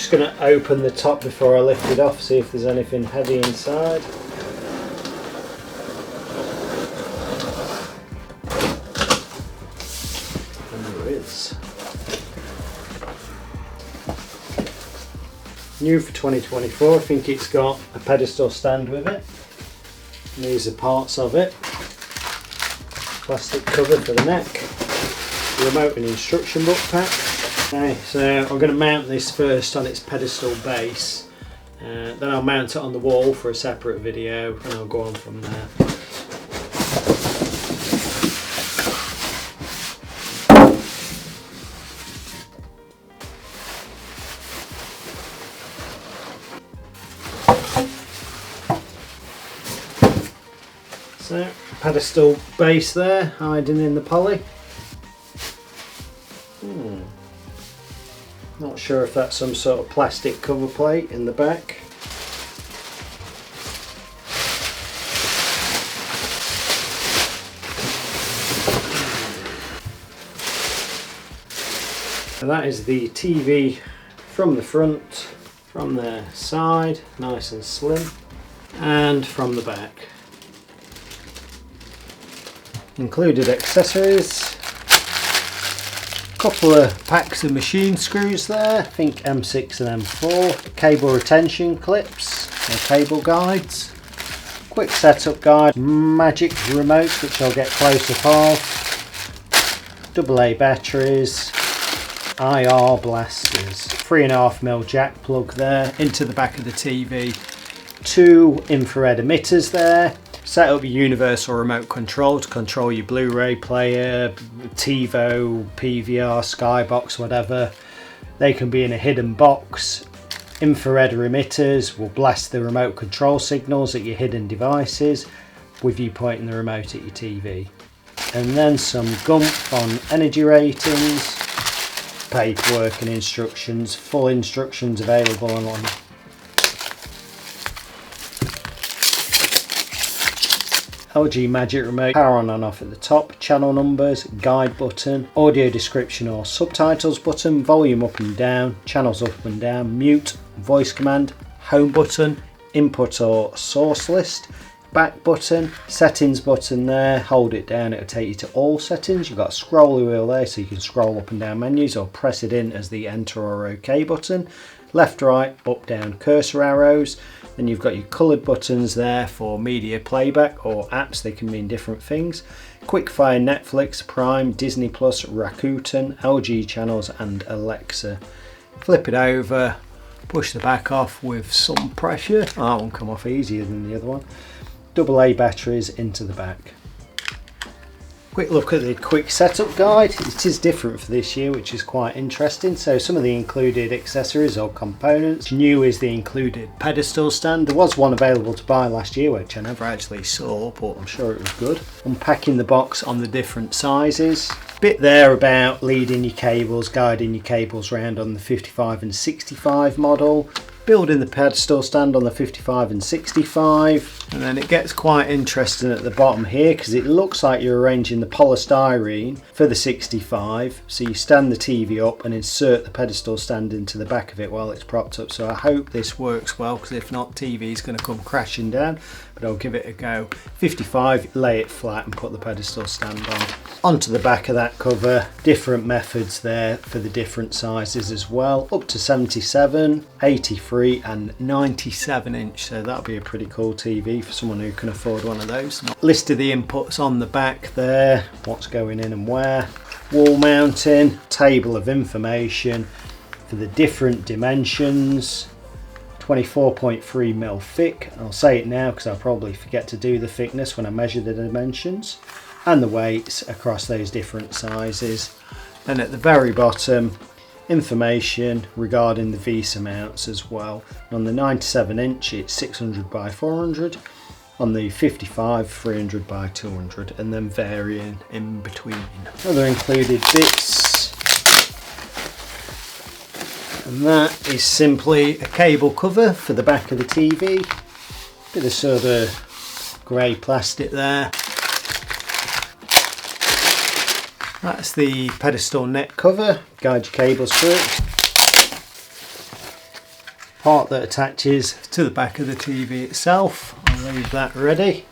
just going to open the top before I lift it off, see if there's anything heavy inside. And there is. New for 2024, I think it's got a pedestal stand with it. And these are parts of it. Plastic cover for the neck, remote and instruction book pack. Okay, so I'm going to mount this first on its pedestal base, then I'll mount it on the wall for a separate video and I'll go on from there. So, pedestal base there, hiding in the poly. Not sure if that's some sort of plastic cover plate in the back. And that is the TV from the front, from the side, nice and slim, and from the back. Included accessories, couple of packs of machine screws there, I think M6 and M4, cable retention clips or cable guides, quick setup guide, magic remote which I'll get close up of, AA batteries, IR blasters, 3.5mm jack plug there into the back of the TV, 2 infrared emitters there. Set up your universal remote control to control your Blu-ray player, TiVo, PVR, Skybox, whatever. They can be in a hidden box. Infrared emitters will blast the remote control signals at your hidden devices with you pointing the remote at your TV. And then some gump on energy ratings, paperwork and instructions, full instructions available on LG Magic Remote, power on and off at the top, channel numbers, guide button, audio description or subtitles button, volume up and down, channels up and down, mute, voice command, home button, input or source list, back button, settings button there, hold it down, it'll take you to all settings. You've got a scroller wheel there so you can scroll up and down menus or press it in as the enter or OK button. Left, right, up, down cursor arrows. Then you've got your coloured buttons there for media playback or apps, they can mean different things. Quickfire, Netflix, Prime, Disney Plus, Rakuten, LG channels and Alexa. Flip it over, push the back off with some pressure. Oh, that won't come off easier than the other one. AA batteries into the back. Quick look at the quick setup guide. It is different for this year, which is quite interesting. So some of the included accessories or components. New is the included pedestal stand. There was one available to buy last year, which I never actually saw, but I'm sure it was good. Unpacking the box on the different sizes. Bit there about leading your cables, guiding your cables around on the 55 and 65 model. Building the pedestal stand on the 55 and 65, and then it gets quite interesting at the bottom here because it looks like you're arranging the polystyrene for the 65. So you stand the TV up and insert the pedestal stand into the back of it while it's propped up. So I hope this works well, because if not, TV is going to come crashing down, but I'll give it a go. 55, lay it flat and put the pedestal stand on. Onto the back of that cover, different methods there for the different sizes as well, up to 77, 83 and 97 inch, so that'll be a pretty cool TV for someone who can afford one of those. List of the inputs on the back there, what's going in and where. Wall mounting, table of information for the different dimensions. 24.3mm thick, I'll say it now because I'll probably forget to do the thickness when I measure the dimensions, and the weights across those different sizes. And at the very bottom, information regarding the VESA mounts as well. On the 97 inch it's 600 by 400, on the 55 300 by 200, and then varying in between. Other included bits, and that is simply a cable cover for the back of the TV. Bit of sort of grey plastic there. That's the pedestal neck cover, guide your cables through it. part that attaches to the back of the TV itself. I'll leave that ready.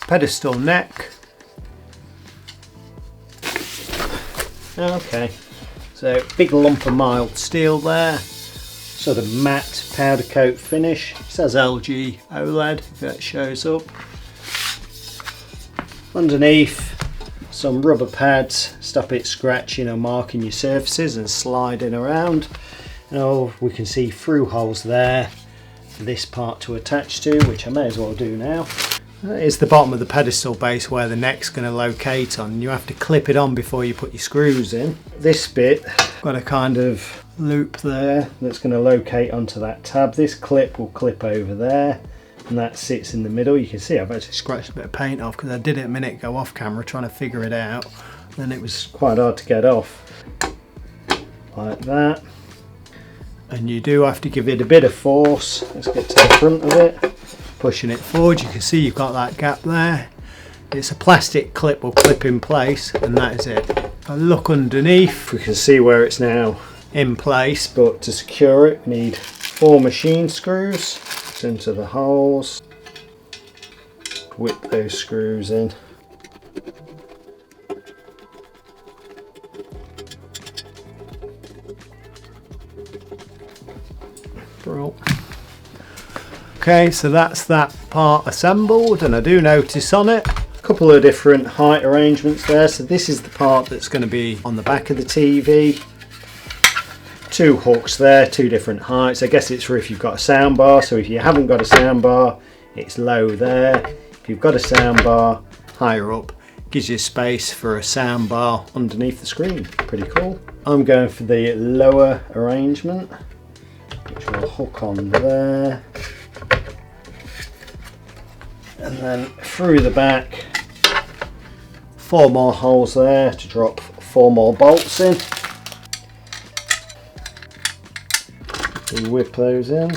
Pedestal neck. Okay, so big lump of mild steel there, sort of matte powder coat finish. It says LG OLED if that shows up. Underneath, some rubber pads, stop it scratching or marking your surfaces and sliding around. Oh, we can see through holes there for this part to attach to, which I may as well do now. It's the bottom of the pedestal base where the neck's going to locate on. You have to clip it on before you put your screws in. This bit, got a kind of loop there that's going to locate onto that tab. This clip will clip over there and that sits in the middle. You can see I've actually scratched a bit of paint off because I did it a minute ago off camera trying to figure it out, and it was quite hard to get off. Like that. And you do have to give it a bit of force. Let's get to the front of it. Pushing it forward, you can see you've got that gap there. It's a plastic clip will clip in place, and that is it. If I look underneath, we can see where it's now in place, but to secure it we need 4 machine screws into the holes. Whip those screws in. Bro. Okay, so that's that part assembled, and I do notice on it a couple of different height arrangements there. So this is the part that's going to be on the back of the TV. 2 hooks there, 2 different heights. I guess it's for if you've got a sound bar. So if you haven't got a sound bar, it's low there. If you've got a sound bar, higher up, gives you space for a sound bar underneath the screen. Pretty cool. I'm going for the lower arrangement, which will hook on there. And then through the back, 4 more holes there to drop 4 more bolts in. We whip those in.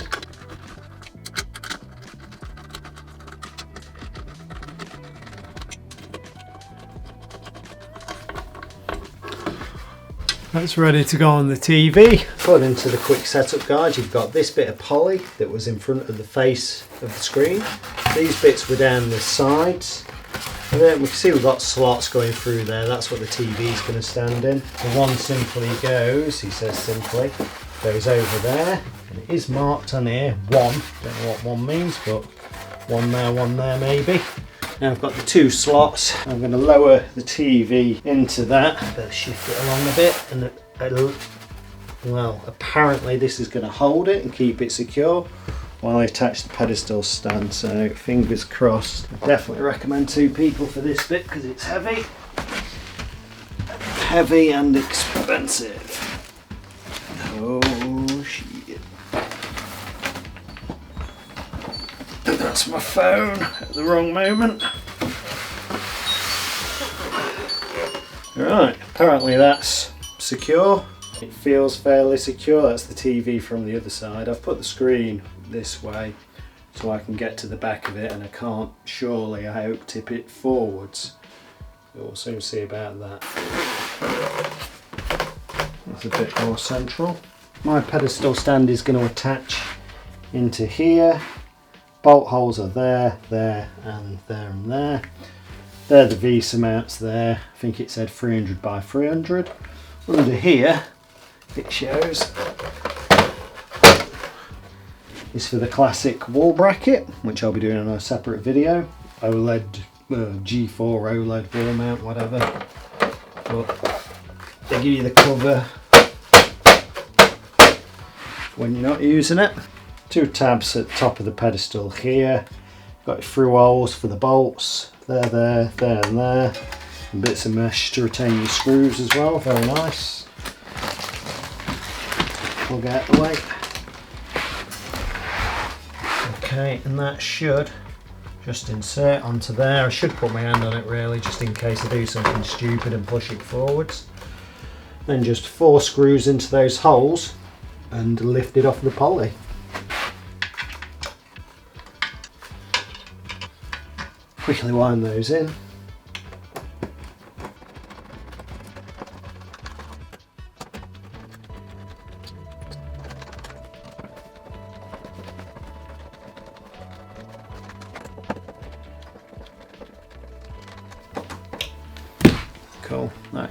That's ready to go on the TV. According to the quick setup guide, you've got this bit of poly that was in front of the face of the screen. These bits were down the sides. And then we can see we've got slots going through there. That's what the TV is going to stand in. The one simply goes, he says simply, goes over there. And it is marked on here, 1. Don't know what 1 means, but 1 there maybe. Now I've got the 2 slots. I'm going to lower the TV into that. Better shift it along a bit, and well, apparently this is going to hold it and keep it secure while I attach the pedestal stand. So fingers crossed. I definitely recommend 2 people for this bit because it's heavy and expensive. Oh shit! That's my phone at the wrong moment. Right, apparently that's secure. It feels fairly secure. That's the TV from the other side. I've put the screen this way so I can get to the back of it, and I can't surely, I hope, tip it forwards. We'll soon see about that. That's a bit more central. My pedestal stand is going to attach into here. Bolt holes are there, there and there and there. They're the VESA mounts there. I think it said 300 by 300. Under here, it shows, is for the classic wall bracket, which I'll be doing on a separate video. OLED, G4 OLED wall mount, whatever. But they give you the cover when you're not using it. 2 tabs at the top of the pedestal here. Got through holes for the bolts. There, there, there and there. And bits of mesh to retain your screws as well. Very nice. Plug out the way. Okay, and that should just insert onto there. I should put my hand on it really, just in case I do something stupid and push it forwards. Then just 4 screws into those holes and lift it off the poly. Quickly wind those in.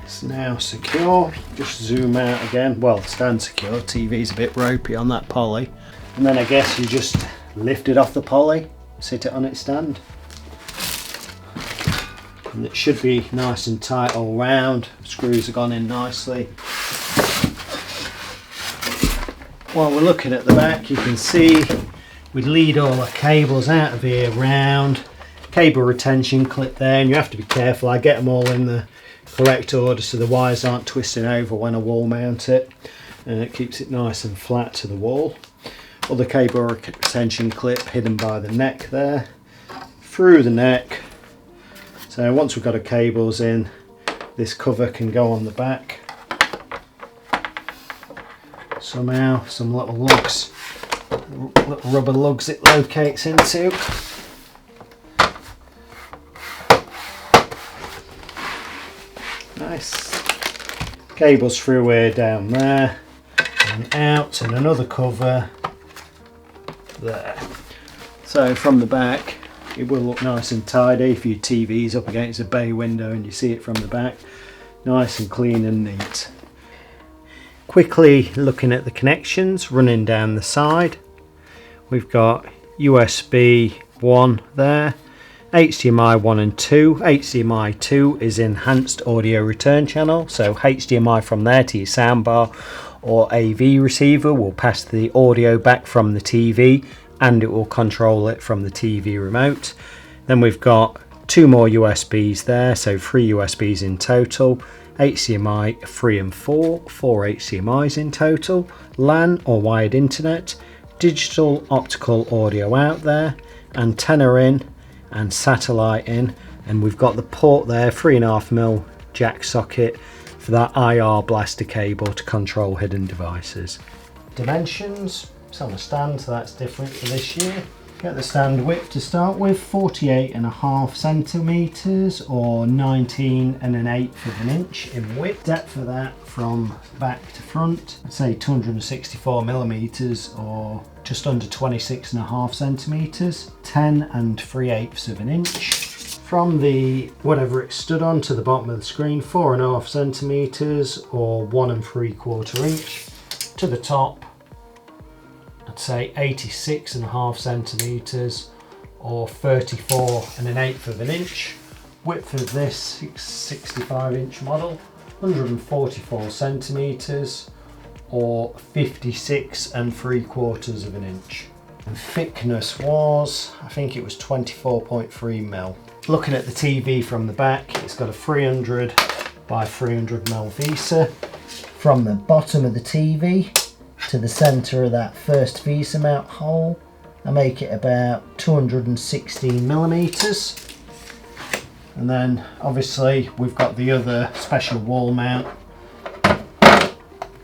It's now secure. Just zoom out again. Well, stand secure. TV's a bit ropey on that poly. And then I guess you just lift it off the poly, sit it on its stand. And it should be nice and tight all round. Screws have gone in nicely. While we're looking at the back, you can see we lead all our cables out of here round. Cable retention clip there, and you have to be careful. I get them all in the correct order so the wires aren't twisting over when I wall mount it, and it keeps it nice and flat to the wall. Other cable retention clip hidden by the neck there, through the neck. So once we've got our cables in, this cover can go on the back. Somehow, some little lugs, little rubber lugs it locates into. Nice. Cables through here, down there, and out, and another cover there. So from the back, it will look nice and tidy if your TV's up against a bay window and you see it from the back. Nice and clean and neat. Quickly looking at the connections running down the side. We've got USB 1 there, HDMI 1 and 2. HDMI 2 is enhanced audio return channel, so HDMI from there to your soundbar or AV receiver will pass the audio back from the TV and it will control it from the TV remote. Then we've got 2 more USBs there, so 3 USBs in total. HDMI 3 and 4 HDMIs in total. LAN or wired internet, digital optical audio out there, antenna in and satellite in, and we've got the port there, 3.5mm jack socket for that IR blaster cable to control hidden devices. Dimensions, it's on a stand, so that's different for this year. Get the stand width to start with, 48.5 centimeters or 19 1/8 of an inch in width. Depth of that from back to front, I'd say 264 millimeters or just under 26.5 centimeters, 10 3/8 of an inch. From the whatever it stood on to the bottom of the screen, 4.5 centimeters or 1 3/4 inch. To the top, I'd say 86.5 centimeters or 34 1/8 of an inch. Width of this 65-inch model, 144 centimeters or 56 3/4 of an inch. And thickness was, I think it was 24.3mm. Looking at the TV from the back, it's got a 300 by 300mm VESA. From the bottom of the TV to the centre of that first VESA mount hole, I make it about 216 millimeters. And then obviously we've got the other special wall mount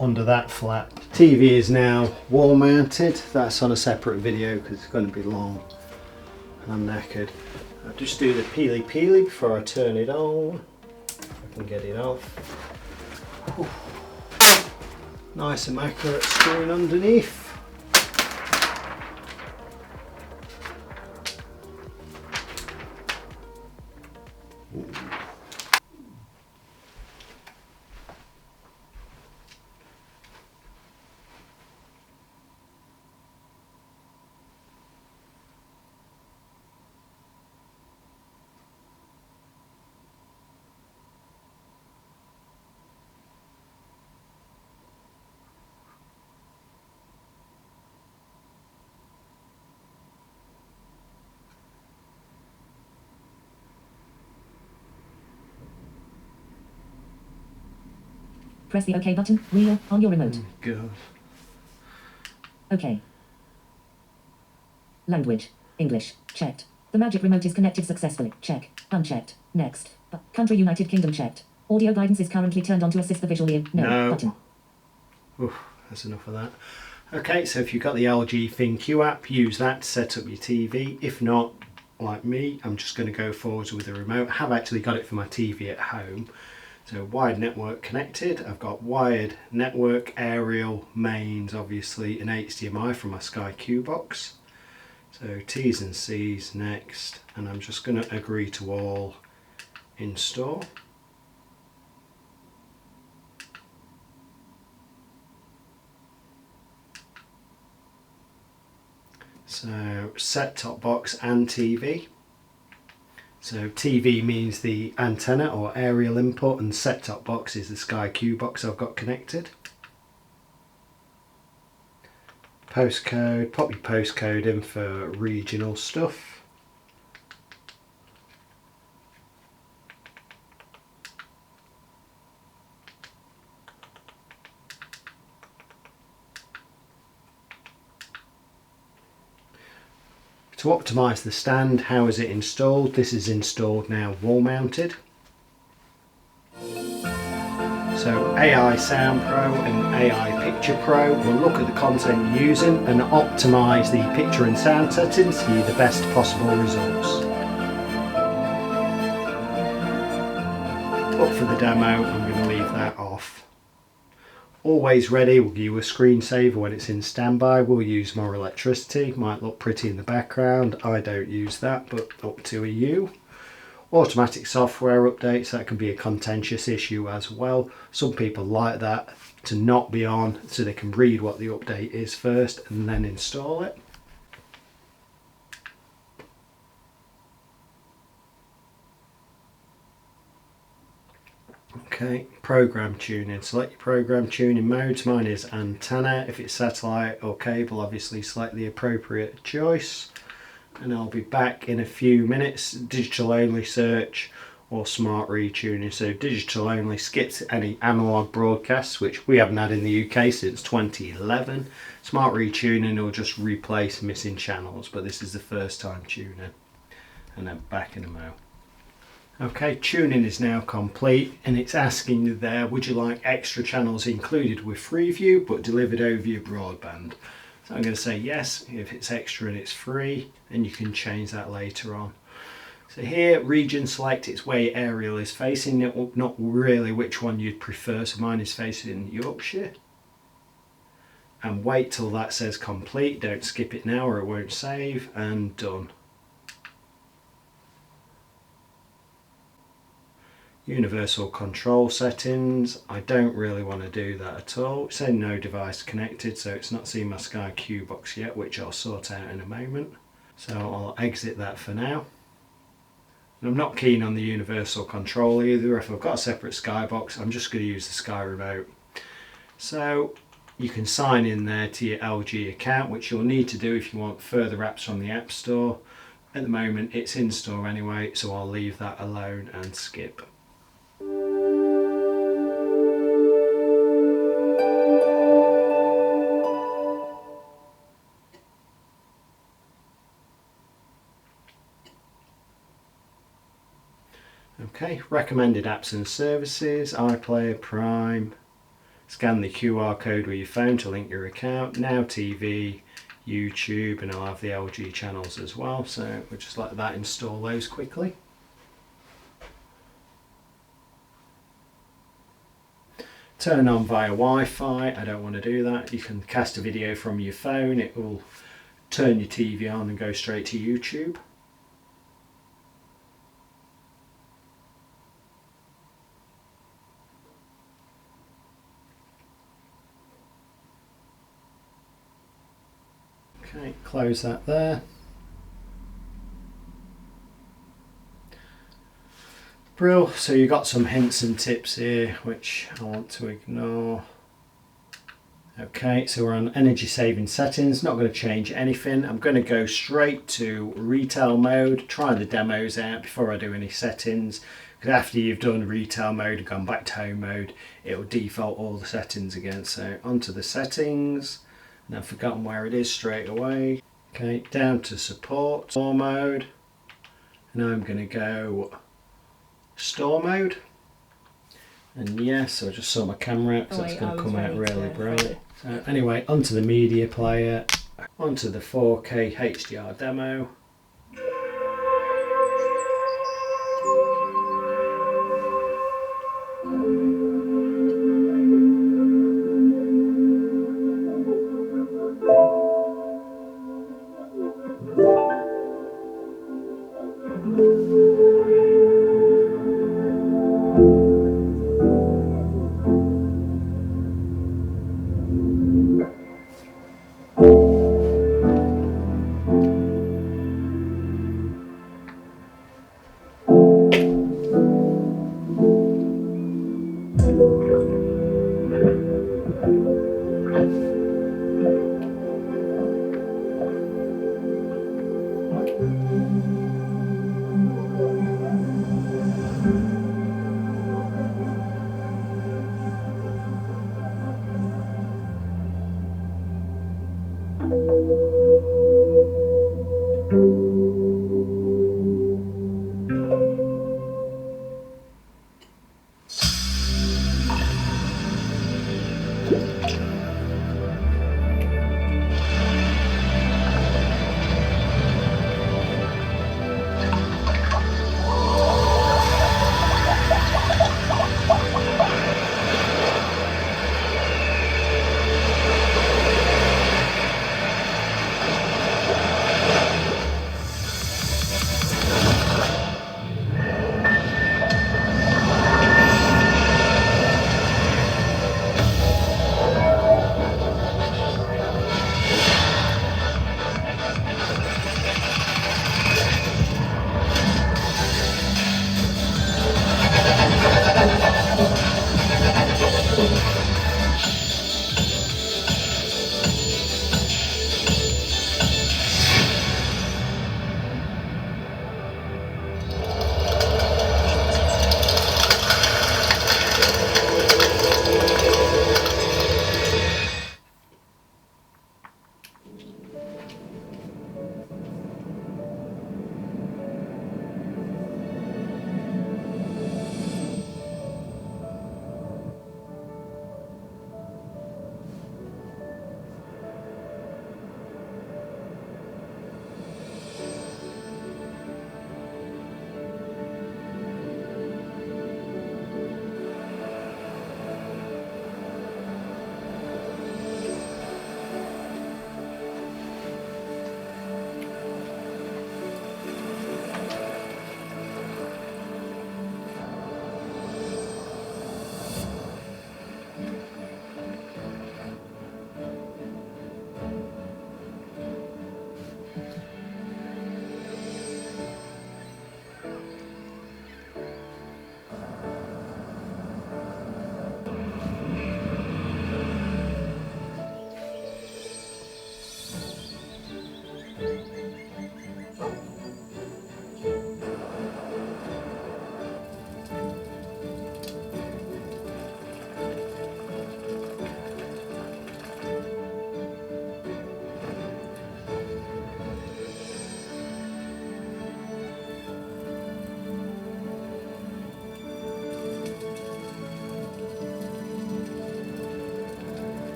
under that flap. TV is now wall mounted. That's on a separate video because it's going to be long and I'm knackered. I'll just do the peely before I turn it on. I can get it off. Ooh. Nice immaculate screen underneath. Press the OK button, wheel, on your remote. God. OK. Language, English, checked. The Magic Remote is connected successfully, check. Unchecked, next. Country United Kingdom checked. Audio guidance is currently turned on to assist the visual ear. No. Button. Oof, that's enough of that. Okay, so if you've got the LG ThinQ app, use that to set up your TV. If not, like me, I'm just going to go forwards with the remote. I have actually got it for my TV at home. So wired network connected. I've got wired network, aerial, mains, obviously, and HDMI from my Sky Q box. So T's and C's next, and I'm just going to agree to all, install. So set-top box and TV. So TV means the antenna or aerial input, and set-top box is the Sky Q box I've got connected. Postcode, pop your postcode in for regional stuff. To optimise the stand, how is it installed? This is installed now wall mounted. So AI Sound Pro and AI Picture Pro will look at the content you're using and optimise the picture and sound settings to give you the best possible results. But for the demo, I'm going to leave that off. Always ready will give you a screensaver when it's in standby. We'll use more electricity, might look pretty in the background. I don't use that, but up to you. Automatic software updates, that can be a contentious issue as well. Some people like that to not be on so they can read what the update is first and then install it. Okay, program tuning. Select your program tuning modes. Mine is antenna. If it's satellite or cable, obviously select the appropriate choice. And I'll be back in a few minutes. Digital only search or smart retuning. So digital only skips any analog broadcasts, which we haven't had in the UK since 2011. Smart retuning will just replace missing channels, but this is the first time tuning. And then back in a mo. Okay, tuning is now complete, and it's asking you there, would you like extra channels included with Freeview but delivered over your broadband? So I'm going to say yes if it's extra and it's free, and you can change that later on. So here, region select, it's where your aerial is facing, not really which one you'd prefer. So mine is facing Yorkshire. And wait till that says complete, don't skip it now or it won't save, and done. Universal control settings, I don't really want to do that at all. It's saying no device connected, so it's not seen my Sky Q box yet, which I'll sort out in a moment. So I'll exit that for now. And I'm not keen on the universal control either. If I've got a separate Sky box, I'm just going to use the Sky remote. So you can sign in there to your LG account, which you'll need to do if you want further apps from the App Store. At the moment it's in store anyway, so I'll leave that alone and skip. Okay, recommended apps and services, iPlayer, Prime, scan the QR code with your phone to link your account, Now TV, YouTube, and I'll have the LG channels as well, so we'll just let that install those quickly. Turn on via Wi-Fi, I don't want to do that. You can cast a video from your phone, it will turn your TV on and go straight to YouTube. Okay, close that there. Brill, so you've got some hints and tips here which I want to ignore. Okay, so we're on energy saving settings, not going to change anything. I'm going to go straight to retail mode, try the demos out before I do any settings, because after you've done retail mode and gone back to home mode, it will default all the settings again. So onto the settings. And I've forgotten where it is straight away. Okay, down to support, store mode. And now I'm going to go store mode. And yes, I'll just sort my camera out because that's going to come out really bright. So anyway, onto the media player, onto the 4K HDR demo.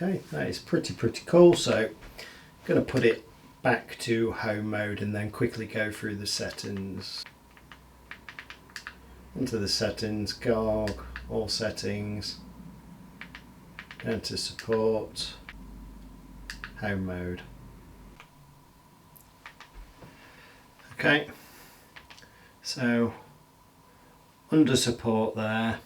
Okay, that is pretty cool. So I'm going to put it back to home mode and then quickly go through the settings. Into the settings, GOG, all settings, down to support, home mode. Okay, so under support there,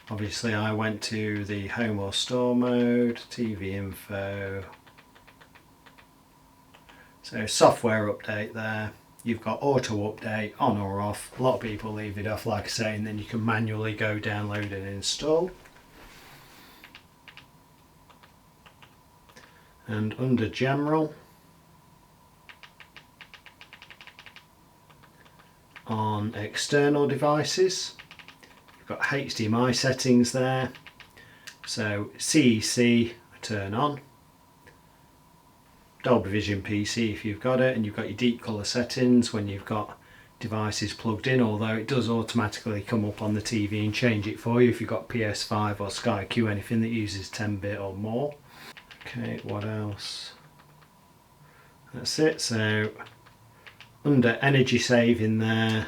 obviously I went to the home or store mode, TV info, so software update there. You've got auto update on or off. A lot of people leave it off, like I say, and then you can manually go download and install. And under general, on external devices, you've got HDMI settings there. So CEC turn on. Dolby Vision PC if you've got it, and you've got your deep colour settings when you've got devices plugged in, although it does automatically come up on the TV and change it for you if you've got PS5 or Sky Q, anything that uses 10-bit or more. Okay, what else? That's it. So under energy saving there,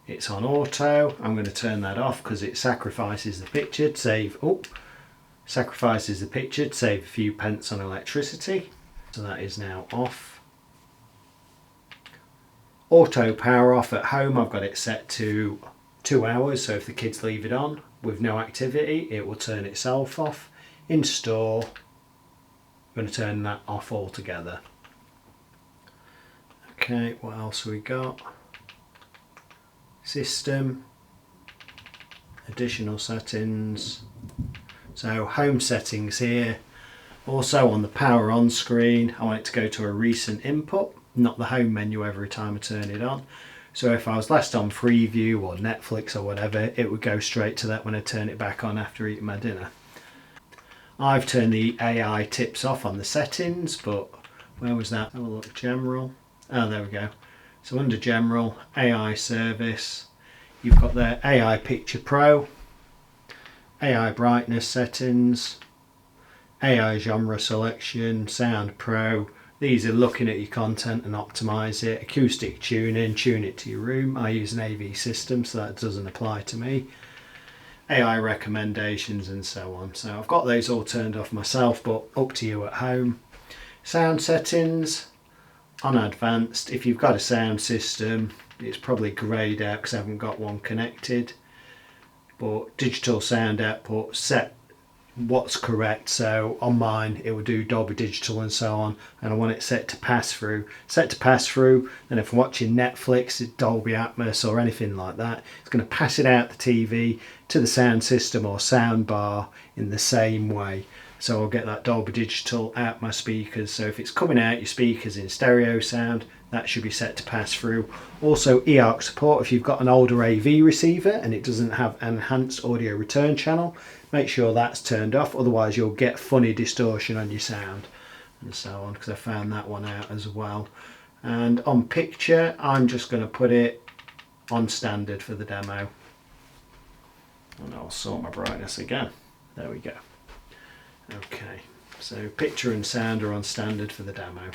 it's on auto. I'm going to turn that off because it sacrifices the picture to save a few pence on electricity. So that is now off. Auto power off at home, I've got it set to 2 hours, so if the kids leave it on with no activity, it will turn itself off. In store, I'm going to turn that off altogether. Okay, what else we got? System, additional settings. So home settings here. Also on the power on screen, I want it to go to a recent input, not the home menu every time I turn it on. So if I was last on Freeview or Netflix or whatever, it would go straight to that when I turn it back on after eating my dinner. I've turned the AI tips off on the settings, but where was that? Have a look, general. Oh, there we go. So under general, AI service, you've got there AI Picture Pro, AI brightness settings, AI genre selection, sound pro. These are looking at your content and optimize it. Acoustic tuning, tune it to your room. I use an AV system, so that doesn't apply to me. AI recommendations and so on. So I've got those all turned off myself, but up to you at home. Sound settings on advanced. If you've got a sound system, it's probably greyed out because I haven't got one connected. But digital sound output set what's correct, so on mine it will do Dolby Digital and so on, and I want it set to pass through. Then if I'm watching Netflix, Dolby Atmos or anything like that, it's going to pass it out the TV to the sound system or sound bar in the same way. So I'll get that Dolby Digital out my speakers, so if it's coming out your speakers in stereo sound, that should be set to pass through. Also eARC support if you've got an older AV receiver and it doesn't have enhanced audio return channel, make sure that's turned off, otherwise you'll get funny distortion on your sound and so on, because I found that one out as well. And on picture, I'm just going to put it on standard for the demo. And I'll sort my brightness again. There we go. Okay, so picture and sound are on standard for the demo.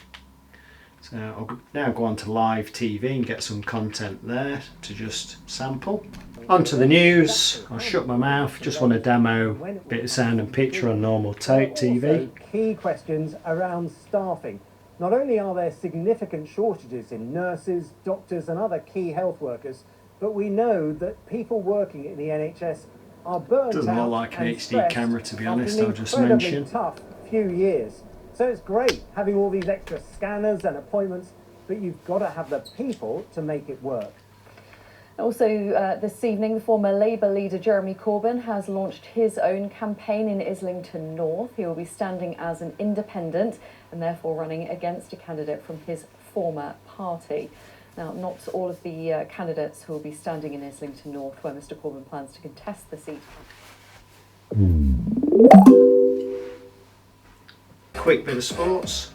So I'll now go on to live TV and get some content there to just sample. Onto the news. I'll shut my mouth. Just want to demo a bit of sound and picture on normal TV. Key questions around staffing. Not only are there significant shortages in nurses, doctors and other key health workers, but we know that people working in the NHS are burnt out. Doesn't look like an HD camera, to be honest, I'll just mention. Tough few years. So it's great having all these extra scanners and appointments, but you've got to have the people to make it work. Also this evening, the former Labour leader Jeremy Corbyn has launched his own campaign in Islington North. He will be standing as an independent and therefore running against a candidate from his former party. Now, not all of the candidates who will be standing in Islington North, where Mr Corbyn plans to contest the seat. Quick bit of sports.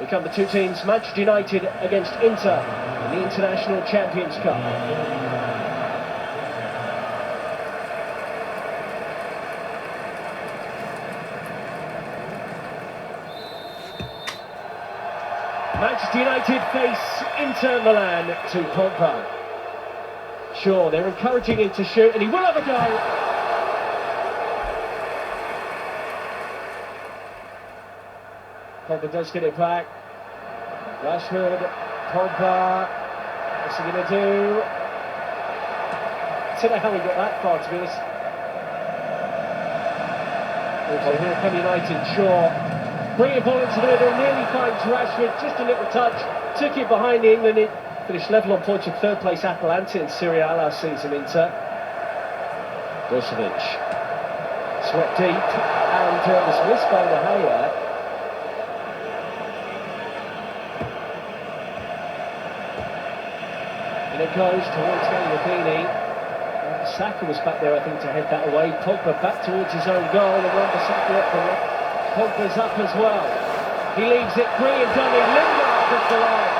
We come the two teams, Manchester United against Inter in the International Champions Cup. Manchester United face Inter Milan to Pogba. Sure, they're encouraging him to shoot, and he will have a go. Pogba does get it back. Rashford, Pogba, what's he going to do? I don't know how he got that far, to be honest. Also, here come United, Shaw. Bring a ball into the middle, nearly finds Rashford, just a little touch. Took it behind the England, it finished level on points with third place Atalanta in Serie A last season, Inter. Brozovic. Swept deep, and was missed by De Gea. And it goes towards Gallagher. Saka was back there, I think, to head that away. Pogba back towards his own goal, and Saka up the left. Pogba's up as well. He leaves it, brilliant dummy, Lingard at the line.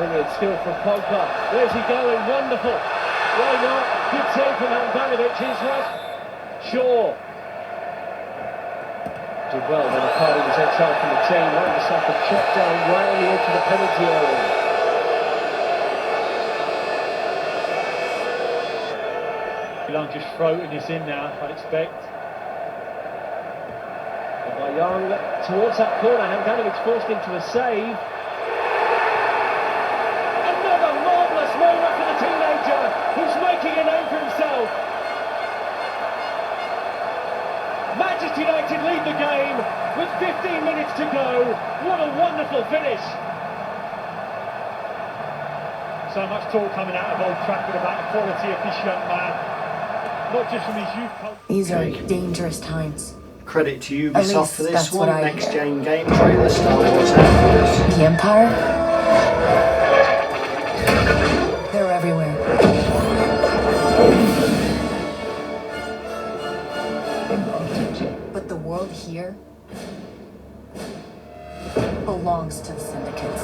Brilliant skill from Pogba. Where's he going? Wonderful. Why not? Good save from Handanovic. He's right. Shaw. Did well when the party was exiled from the team. Saka chopped down right on the edge of the penalty area. Milan just floating this in now, I'd expect. By Young towards that corner. Handanovic forced into a save. Another marvellous moment for the teenager who's making a name for himself. Manchester United lead the game with 15 minutes to go. What a wonderful finish. So much talk coming out of Old Trafford about the quality of this young man. Not just from his youth. These are dangerous times. Credit to Ubisoft for this that's one. what I Next hear. gen game trailer, Star Wars Outlaws. The Empire? They're everywhere. But the world here belongs to the syndicates.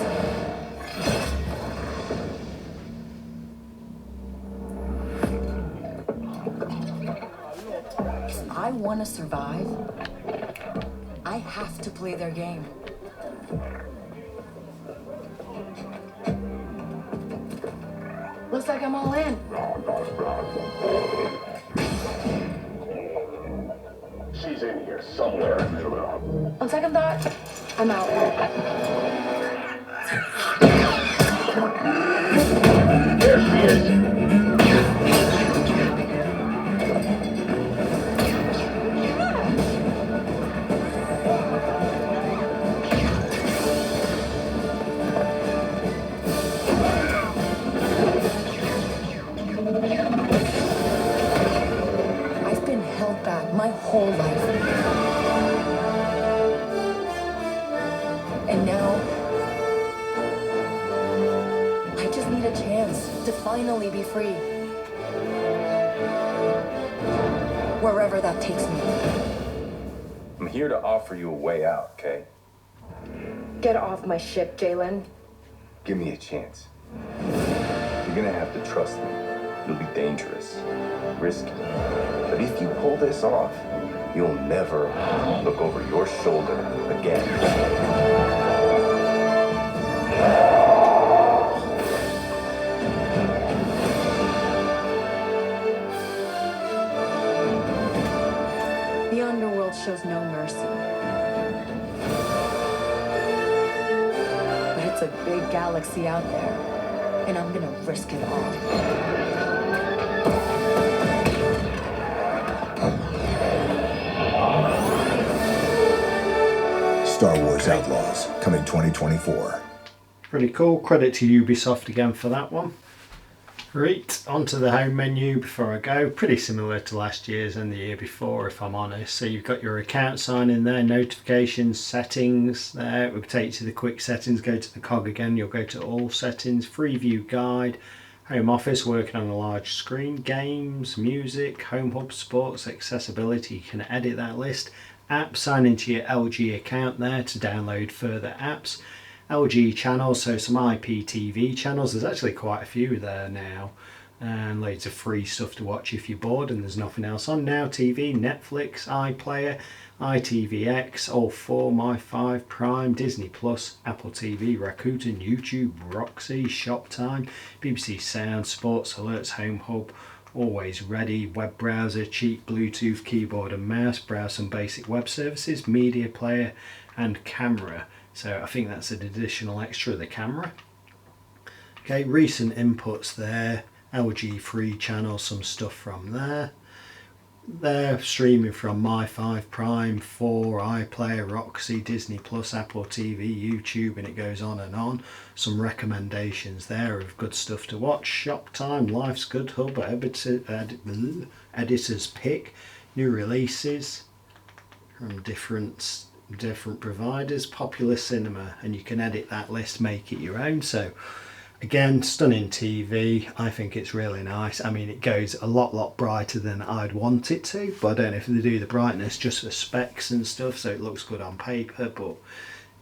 If I want to survive, I have to play their game. Looks like I'm all in. She's in here somewhere. On second thought, I'm out. There she is. I've been held back my whole life. And now, I just need a chance to finally be free. Wherever that takes me. I'm here to offer you a way out, okay? Get off my ship, Jalen. Give me a chance. You're gonna have to trust me. It'll be dangerous, risky. But if you pull this off, you'll never look over your shoulder again. The underworld shows no mercy. But it's a big galaxy out there, and I'm gonna risk it all. Star Wars Outlaws, coming 2024. Pretty cool. Credit to Ubisoft again for that one. Right, onto the home menu before I go. Pretty similar to last year's and the year before, if I'm honest. So you've got your account sign in there, notifications, settings there. It will take you to the quick settings. Go to the cog again. You'll go to all settings, free view guide, Home office, working on a large screen, games, music, home hub, sports, accessibility. You can edit that list. Apps, sign into your LG account there to download further apps. LG channels, so some IPTV channels. There's actually quite a few there now. And loads of free stuff to watch if you're bored and there's nothing else on. Now TV, Netflix, iPlayer, ITVX, All 4, My5, Prime, Disney Plus, Apple TV, Rakuten, YouTube, Roxy, Shoptime, BBC Sound, Sports Alerts, Home Hub, Always Ready, web browser, cheap Bluetooth keyboard and mouse, browse some basic web services, media player and camera. So I think that's an additional extra, the camera. Okay, recent inputs there, LG free channels, some stuff from there. They're streaming from My5, Prime, 4, iPlayer, Roxy, Disney Plus, Apple TV, YouTube, and it goes on and on. Some recommendations there of good stuff to watch. Shoptime, Life's Good Hub, Editor's Pick, new releases from different providers, Popular Cinema, and you can edit that list, make it your own. So again, stunning TV. I think it's really nice. I mean, it goes a lot brighter than I'd want it to, but I don't know if they do the brightness just for specs and stuff, so it looks good on paper. But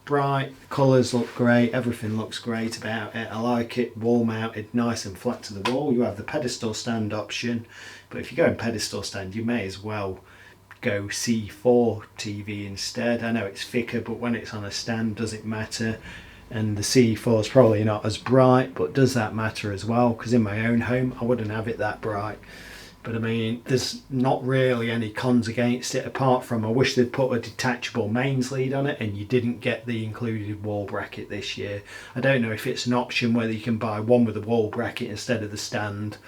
bright, colours look great, everything looks great about it. I like it, wall mounted, nice and flat to the wall. You have the pedestal stand option, but if you go in pedestal stand, you may as well go C4 TV instead. I know it's thicker, but when it's on a stand, does it matter? And the C4 is probably not as bright, but does that matter as well? Because in my own home I wouldn't have it that bright. But I mean, there's not really any cons against it, apart from I wish they'd put a detachable mains lead on it, and you didn't get the included wall bracket this year. I don't know if it's an option whether you can buy one with a wall bracket instead of the stand,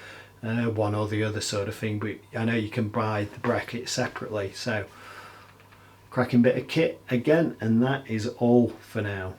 one or the other sort of thing, but I know you can buy the bracket separately. So cracking bit of kit again, and that is all for now.